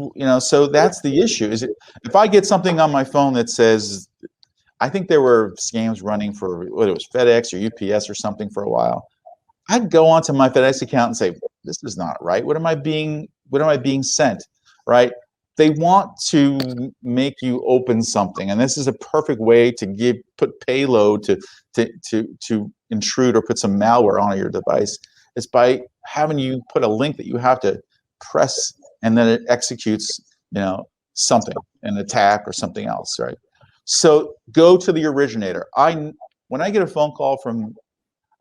so that's the issue. Is it if I get something on my phone that says, I think there were scams running for whether it was FedEx or UPS or something for a while. I'd go onto my FedEx account and say, this is not right. What am I being sent? Right? They want to make you open something, and this is a perfect way to put payload to intrude or put some malware on your device. It's by having you put a link that you have to press, and then it executes, something, an attack or something else, right? So go to the originator. When I get a phone call from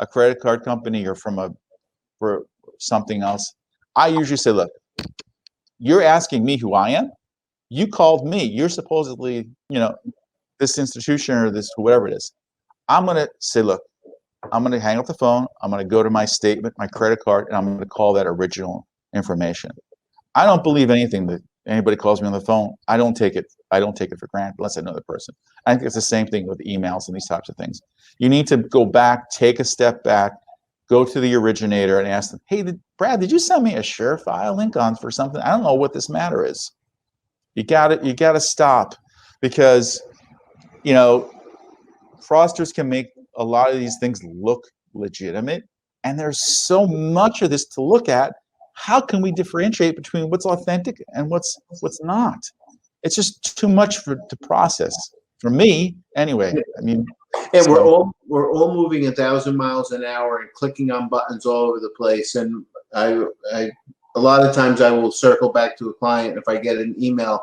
a credit card company or for something else, I usually say, look, you're asking me who I am. You called me. You're supposedly, this institution or this, whatever it is. I'm going to say, look, I'm going to hang up the phone. I'm going to go to my statement, my credit card, and I'm going to call that original information. I don't believe anything that anybody calls me on the phone. I don't take it for granted unless I know the person. I think it's the same thing with emails and these types of things. You need to go back, take a step back, go to the originator and ask them, hey, Brad, did you send me a ShareFile link on for something? I don't know what this matter is. You got to stop, because, fraudsters can make a lot of these things look legitimate, and there's so much of this to look at. How can we differentiate between what's authentic and what's not? It's just too much to process for me, anyway. I mean,
and we're all moving 1,000 miles an hour and clicking on buttons all over the place. And I a lot of times I will circle back to a client if I get an email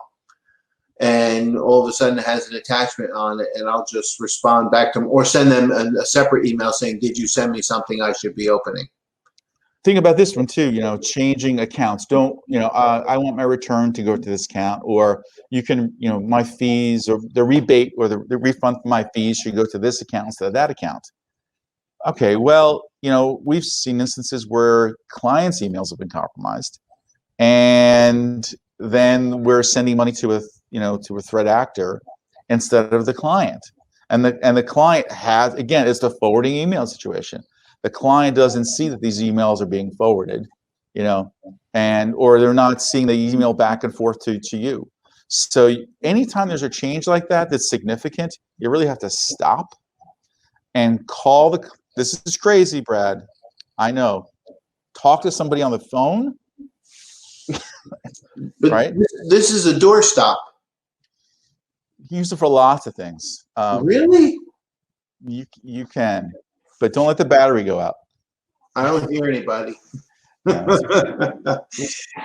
and all of a sudden it has an attachment on it, and I'll just respond back to them or send them a separate email saying, did you send me something I should be opening?
Think about this one too, changing accounts. Don't, I want my return to go to this account, or you can, my fees or the rebate or the refund for my fees should go to this account instead of that account. Okay, well, we've seen instances where clients' emails have been compromised, and then we're sending money to a threat actor instead of the client. And the client has, again, it's the forwarding email situation. The client doesn't see that these emails are being forwarded, or they're not seeing the email back and forth to you. So anytime there's a change like that that's significant, you really have to stop and call this is crazy, Brad. I know. Talk to somebody on the phone.
But
right?
This is a doorstop.
Use it for lots of things.
Really?
You can, but don't let the battery go out.
I don't hear anybody.
Yeah,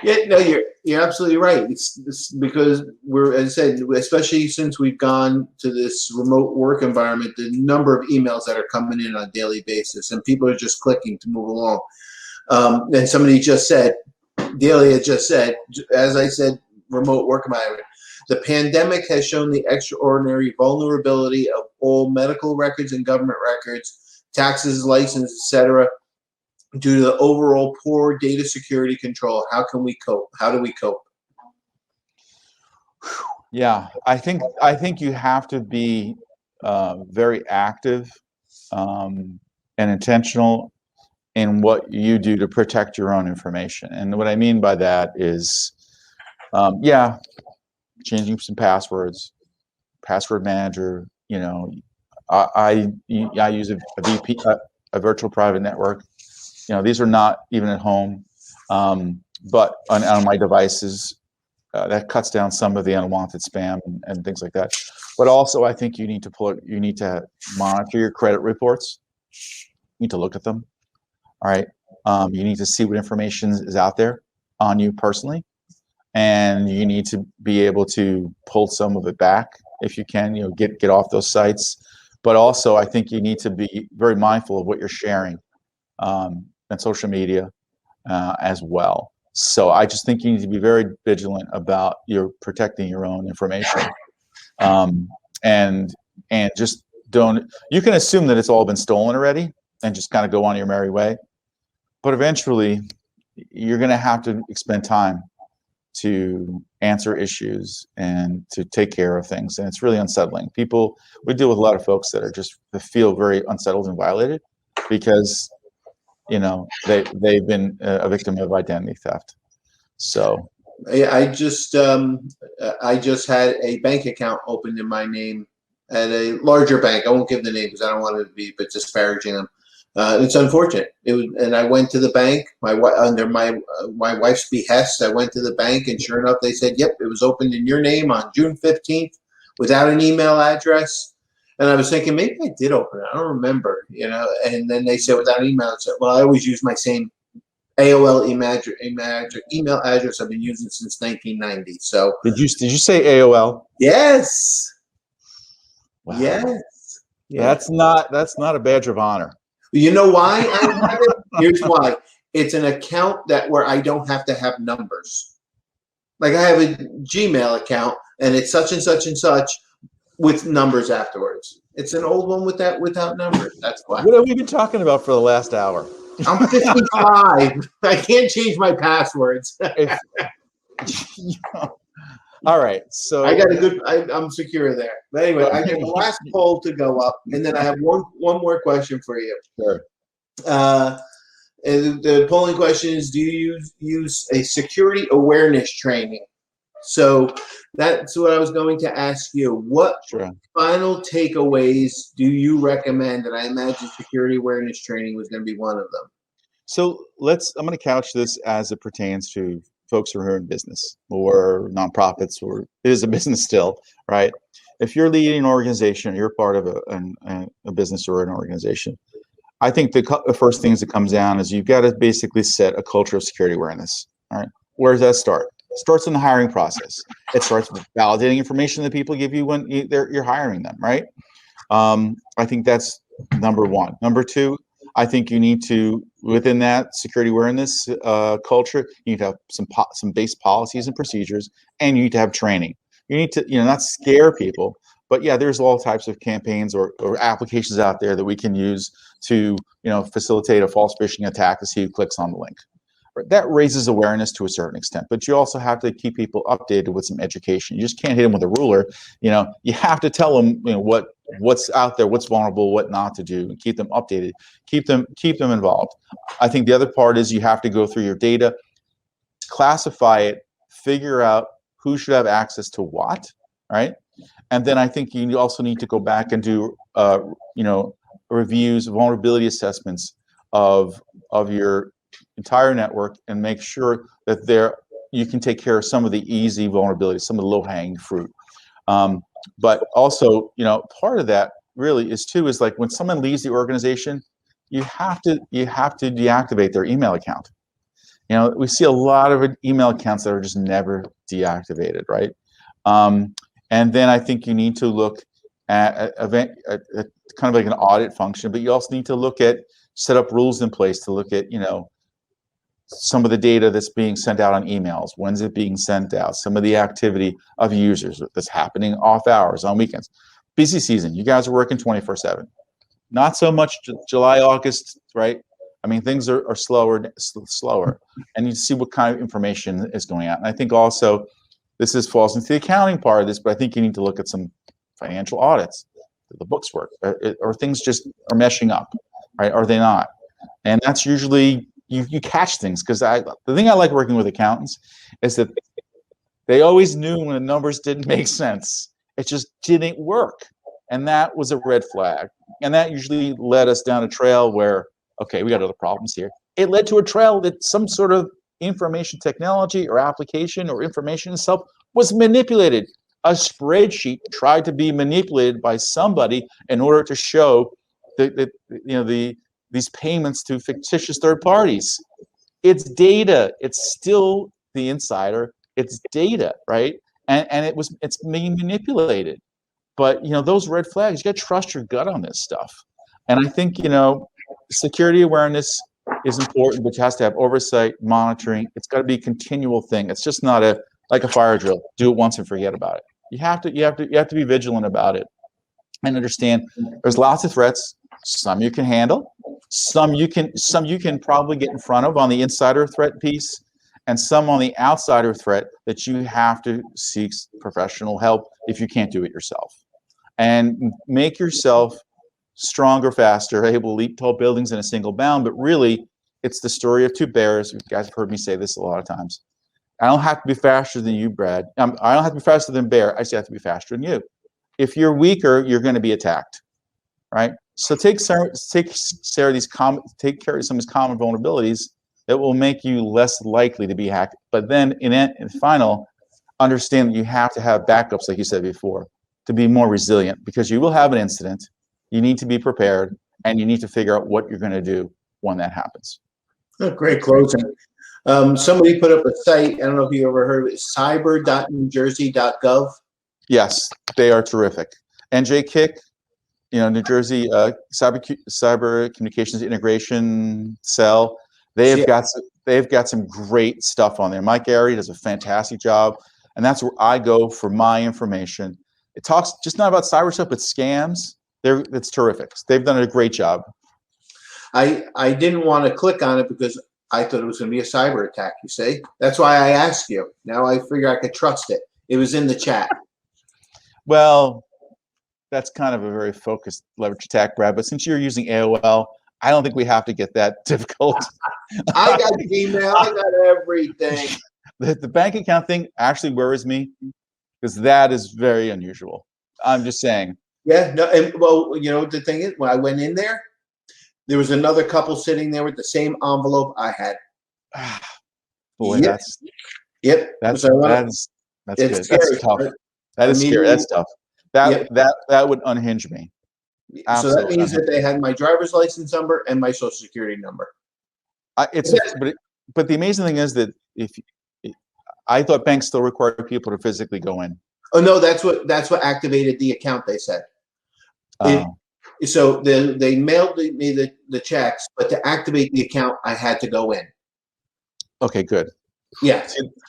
Yeah, no, you're absolutely right. It's because as I said, especially since we've gone to this remote work environment, the number of emails that are coming in on a daily basis, and people are just clicking to move along. And somebody just said, Delia just said, as I said, remote work environment. The pandemic has shown the extraordinary vulnerability of all medical records and government records, taxes, licenses, etc., due to the overall poor data security control. How can we cope? How do we cope?
Yeah, I think you have to be very active and intentional in what you do to protect your own information. And what I mean by that is, changing some passwords, password manager. I use a VP, a virtual private network. These are not even at home, but on my devices, that cuts down some of the unwanted spam and things like that. But also, I think you need to monitor your credit reports. You need to look at them. All right. You need to see what information is out there on you personally, and you need to be able to pull some of it back if you can. Get off those sites. But also, I think you need to be very mindful of what you're sharing on social media. as well. So I just think you need to be very vigilant about your protecting your own information, and just don't. You can assume that it's all been stolen already, and just kind of go on your merry way. But eventually, you're going to have to expend time to answer issues and to take care of things, and it's really unsettling. We deal with a lot of folks that are just feel very unsettled and violated because they've been a victim of identity theft. So
I just had a bank account opened in my name at a larger bank. I won't give the name because I don't want it to be disparaging them. It's unfortunate. And I went to the bank. Under my wife's behest, I went to the bank, and sure enough, they said, "Yep, it was opened in your name on June 15th, without an email address." And I was thinking, maybe I did open it. I don't remember, And then they said without an email. I said, well, I always use my same AOL email address I've been using since 1990. So
did you say AOL?
Yes.
Wow.
Yes.
That's not a badge of honor.
You know why I have it? Here's why. It's an account where I don't have to have numbers. Like I have a Gmail account, and it's such and such and such with numbers afterwards. It's an old one without numbers. That's why.
What have we been talking about for the last hour?
I'm 55. I can't change my passwords.
All right, so
I got I'm secure there. But anyway, I got the last poll to go up, and then I have one more question for you.
Sure.
And the polling question is: do you use a security awareness training? So that's what I was going to ask you. What final takeaways do you recommend? And I imagine security awareness training was going to be one of them.
So I'm going to couch this as it pertains to folks who are in business or nonprofits, or it is a business still, right? If you're leading an organization, you're part of a business or an organization, I think the first things that comes down is you've got to basically set a culture of security awareness. All right. Where does that start? It starts in the hiring process. It starts with validating information that people give you when you're hiring them, right? I think that's number one. Number two, I think you need to, within that security awareness culture, you need to have some base policies and procedures, and you need to have training. You need to, not scare people, but yeah, there's all types of campaigns or applications out there that we can use to, facilitate a false phishing attack to see who clicks on the link. That raises awareness to a certain extent, but you also have to keep people updated with some education. You just can't hit them with a ruler. You have to tell them, what's out there, what's vulnerable, what not to do, and keep them updated, keep them involved. I think the other part is you have to go through your data, classify it, figure out who should have access to what, right? And then I think you also need to go back and do, reviews, vulnerability assessments of your entire network, and make sure that you can take care of some of the easy vulnerabilities, some of the low-hanging fruit. But also, part of that really is like when someone leaves the organization, you have to deactivate their email account. We see a lot of email accounts that are just never deactivated, right? And then I think you need to look at kind of like an audit function, but you also need to set up rules in place to look at, some of the data that's being sent out on emails. When's it being sent out? Some of the activity of users that's happening off hours, on weekends. Busy season, you guys are working 24/7. Not so much July, August, right? I mean, things are slower, and you see what kind of information is going out. And I think also this falls into the accounting part of this, but I think you need to look at some financial audits. Do the books work, or things just are meshing up, right? Are they not? And that's usually you catch things, because the thing I like working with accountants is that they always knew when the numbers didn't make sense. It just didn't work, and that was a red flag. And that usually led us down a trail where, okay, we got other problems here. It led to a trail that some sort of information technology or application or information itself was manipulated. A spreadsheet tried to be manipulated by somebody in order to show these payments to fictitious third parties. It's data. It's still the insider. It's data, right? And it's being manipulated. But those red flags, you got to trust your gut on this stuff. And I think security awareness is important, but it has to have oversight, monitoring. It's got to be a continual thing. It's just not like a fire drill. Do it once and forget about it. You have to be vigilant about it and understand there's lots of threats. Some you can handle, some you can probably get in front of on the insider threat piece, and some on the outsider threat that you have to seek professional help if you can't do it yourself. And make yourself stronger, faster, able to leap tall buildings in a single bound. But really, it's the story of two bears. You guys have heard me say this a lot of times. I don't have to be faster than you, Brad. I don't have to be faster than Bear. I just have to be faster than you. If you're weaker, you're going to be attacked, right? So take care of some of these common vulnerabilities that will make you less likely to be hacked. But then in final, understand that you have to have backups, like you said before, to be more resilient, because you will have an incident. You need to be prepared, and you need to figure out what you're going to do when that happens.
Oh, great closing. Somebody put up a site, I don't know if you ever heard of it, cyber.newjersey.gov.
Yes, they are terrific. NJKIC, New Jersey Cyber Communications Integration Cell, they've got some great stuff on there. Mike Airy does a fantastic job, and that's where I go for my information. It talks just not about cyber stuff, but scams. It's terrific. They've done a great job.
I didn't want to click on it because I thought it was going to be a cyber attack, you see? That's why I asked you. Now I figure I could trust it. It was in the chat.
Well, that's kind of a very focused leverage attack, Brad. But since you're using AOL, I don't think we have to get that difficult.
I got Gmail. I got everything.
The bank account thing actually worries me because that is very unusual. I'm just saying.
Yeah. No. And well, the thing is, when I went in there was another couple sitting there with the same envelope I had.
Boy,
yep.
That's
so
good.
Scary,
that's tough.
right?
That is scary. That's tough. That would unhinge me. Absolutely.
So that means that they had my driver's license number and my social security number.
But the amazing thing is that I thought banks still require people to physically go in.
Oh no, that's what activated the account. They said. So they mailed me the checks, but to activate the account, I had to go in.
Okay, good.
Yeah.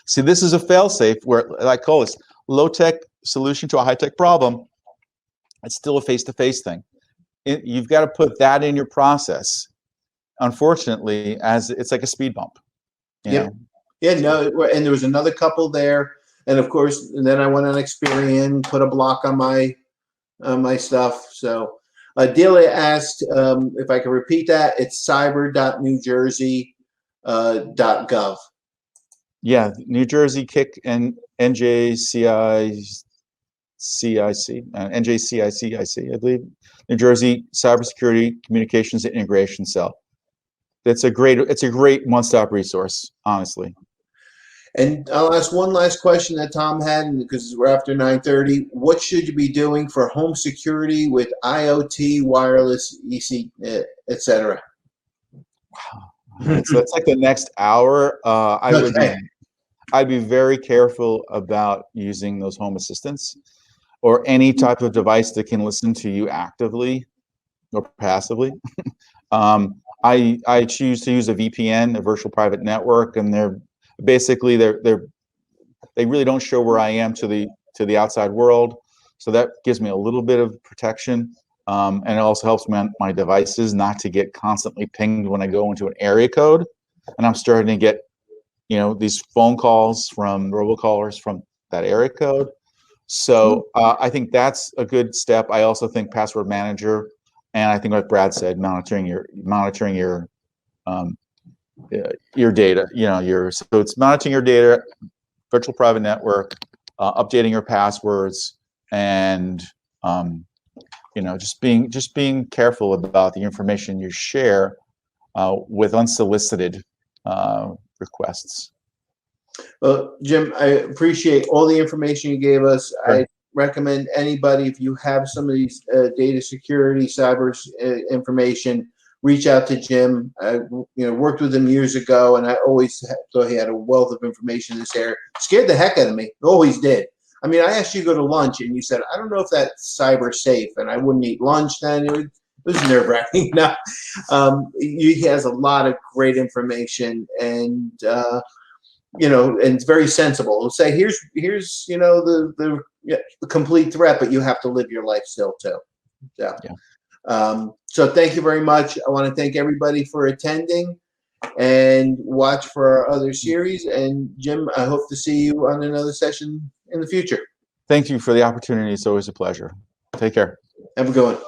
See, this is a fail-safe where I call this low-tech solution to a high-tech problem. It's still a face-to-face thing. You've got to put that in your process. Unfortunately, as it's like a speed bump.
Yeah. Yeah. No. And there was another couple there, and of course, and then I went on Experian, put a block on my stuff. So. Delia asked if I could repeat that. It's cyber.newjersey.gov.
Yeah, New Jersey KIC and NJCIC, I believe. New Jersey Cybersecurity Communications Integration Cell. It's a great one-stop resource, honestly.
And I'll ask one last question that Tom had, because we're after 9:30. What should you be doing for home security with IoT, wireless, EC, etc.?
Wow. So it's like the next hour. I'd be very careful about using those home assistants or any type of device that can listen to you actively or passively. I choose to use a VPN, a virtual private network, and they really don't show where I am to the outside world, so that gives me a little bit of protection, and it also helps my devices not to get constantly pinged when I go into an area code, and I'm starting to get these phone calls from robocallers from that area code. So I think that's a good step. I also think password manager, and I think like Brad said, monitoring your data, so it's monitoring your data, virtual private network, updating your passwords, and just being careful about the information you share with unsolicited requests.
Well, Jim, I appreciate all the information you gave us.
Sure.
I recommend anybody, if you have some of these data security, cyber information, reach out to Jim. I worked with him years ago, and I always thought he had a wealth of information in this area. Scared the heck out of me. Always did. I mean, I asked you to go to lunch, and you said, I don't know if that's cyber safe, and I wouldn't eat lunch then. was nerve-wracking. No, he has a lot of great information, and and it's very sensible. He'll say, here's the complete threat, but you have to live your life still too. So, so thank you very much. I want to thank everybody for attending, and watch for our other series. And Jim, I hope to see you on another session in the future.
Thank you for the opportunity. It's always a pleasure. Take care.
Have a good one.